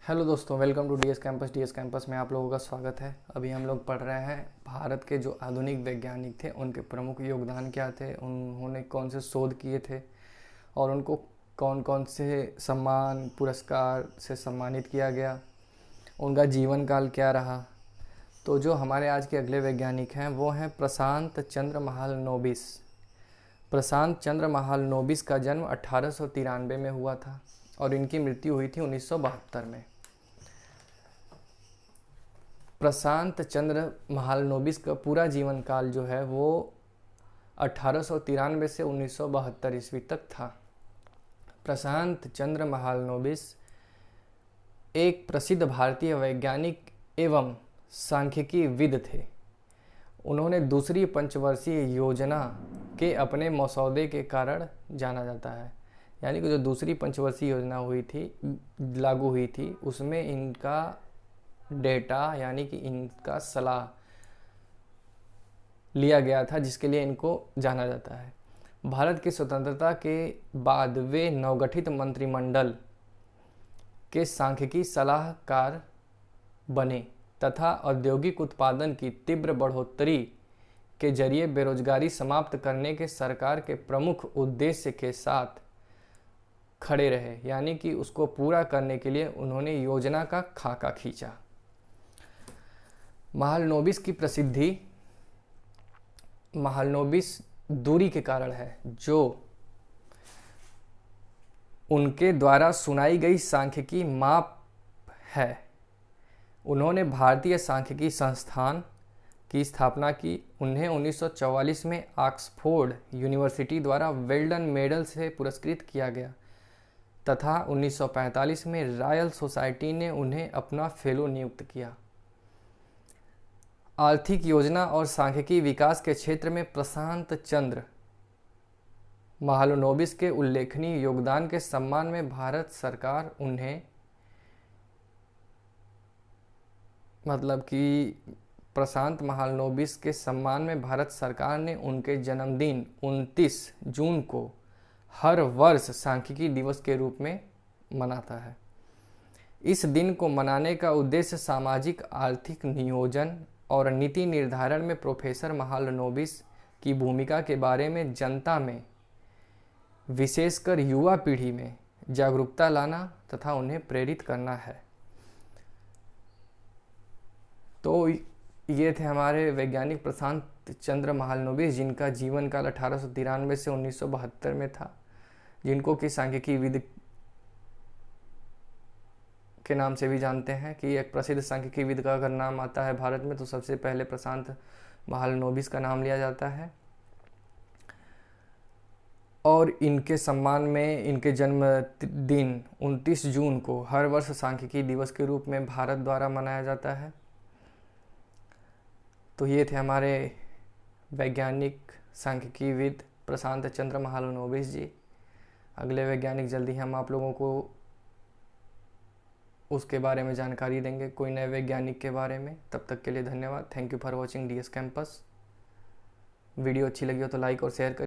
Hello दोस्तों, welcome to DS campus. DS campus में आप लोगों का स्वागत है। अभी हम लोग पढ़ रहे हैं भारत के जो आधुनिक वैज्ञानिक थे उनके प्रमुख योगदान क्या थे, उन्होंने कौन से शोध किए थे और उनको कौन कौन से सम्मान पुरस्कार से सम्मानित किया गया, उनका जीवन काल क्या रहा। तो जो हमारे आज के अगले वैज्ञानिक हैं वो हैं प्रशांत चंद्र महालनोबिस। प्रशांत चंद्र महालनोबिस का जन्म 1893 में हुआ था और इनकी मृत्यु हुई थी 1972 में। प्रशांत चंद्र महालनोबिस का पूरा जीवन काल जो है वो 1893 से 1972 ईस्वी तक था। प्रशांत चंद्र महालनोबिस एक प्रसिद्ध भारतीय वैज्ञानिक एवं सांख्यिकी विद थे। उन्होंने दूसरी पंचवर्षीय योजना के अपने मसौदे के कारण जाना जाता है। यानी कि जो दूसरी पंचवर्षीय योजना हुई थी, लागू हुई थी, उसमें इनका डेटा यानी कि इनका सलाह लिया गया था, जिसके लिए इनको जाना जाता है। भारत की स्वतंत्रता के बाद वे नवगठित मंत्रिमंडल के सांख्यिकी सलाहकार बने तथा औद्योगिक उत्पादन की तीव्र बढ़ोतरी के जरिए बेरोजगारी समाप्त करने के सरकार के प्रमुख उद्देश्य के साथ खड़े रहे। यानी कि उसको पूरा करने के लिए उन्होंने योजना का खाका खींचा। महालनोबिस की प्रसिद्धि महालनोबिस दूरी के कारण है, जो उनके द्वारा सुनाई गई सांख्यिकी माप है। उन्होंने भारतीय सांख्यिकी संस्थान की स्थापना की। उन्हें 1944 में ऑक्सफोर्ड यूनिवर्सिटी द्वारा वेल्डन मेडल से पुरस्कृत किया गया तथा 1945 में रॉयल सोसाइटी ने उन्हें अपना फेलो नियुक्त किया। आर्थिक योजना और सांख्यिकी विकास के क्षेत्र में प्रशांत चंद्र महालनोबिस के उल्लेखनीय योगदान के सम्मान में भारत सरकार उन्हें प्रशांत महालनोबिस के सम्मान में भारत सरकार ने उनके जन्मदिन 29 जून को हर वर्ष सांख्यिकी दिवस के रूप में मनाता है। इस दिन को मनाने का उद्देश्य सामाजिक आर्थिक नियोजन और नीति निर्धारण में प्रोफेसर महालनोबिस की भूमिका के बारे में जनता में, विशेषकर युवा पीढ़ी में जागरूकता लाना तथा उन्हें प्रेरित करना है। तो ये थे हमारे वैज्ञानिक प्रशांत चंद्र महालनोबिस, जिनका जीवन काल 1893 से 1972 में था, जिनको कि सांख्यिकी विद के नाम से भी जानते हैं। कि एक प्रसिद्ध सांख्यिकी विद का अगर नाम आता है भारत में तो सबसे पहले प्रशांत महालनोबिस का नाम लिया जाता है। और इनके सम्मान में इनके जन्म दिन 29 जून को हर वर्ष सांख्यिकी दिवस के रूप में भारत द्वारा मनाया जाता है। तो ये थे हमारे वैज्ञानिक सांख्यिकी विद प्रशांत चंद्र महालनोबिस जी। अगले वैज्ञानिक जल्दी हम आप लोगों को उसके बारे में जानकारी देंगे, कोई नए वैज्ञानिक के बारे में। तब तक के लिए धन्यवाद। Thank you for watching DS campus. Video अच्छी लगी हो तो लाइक और शेयर करें।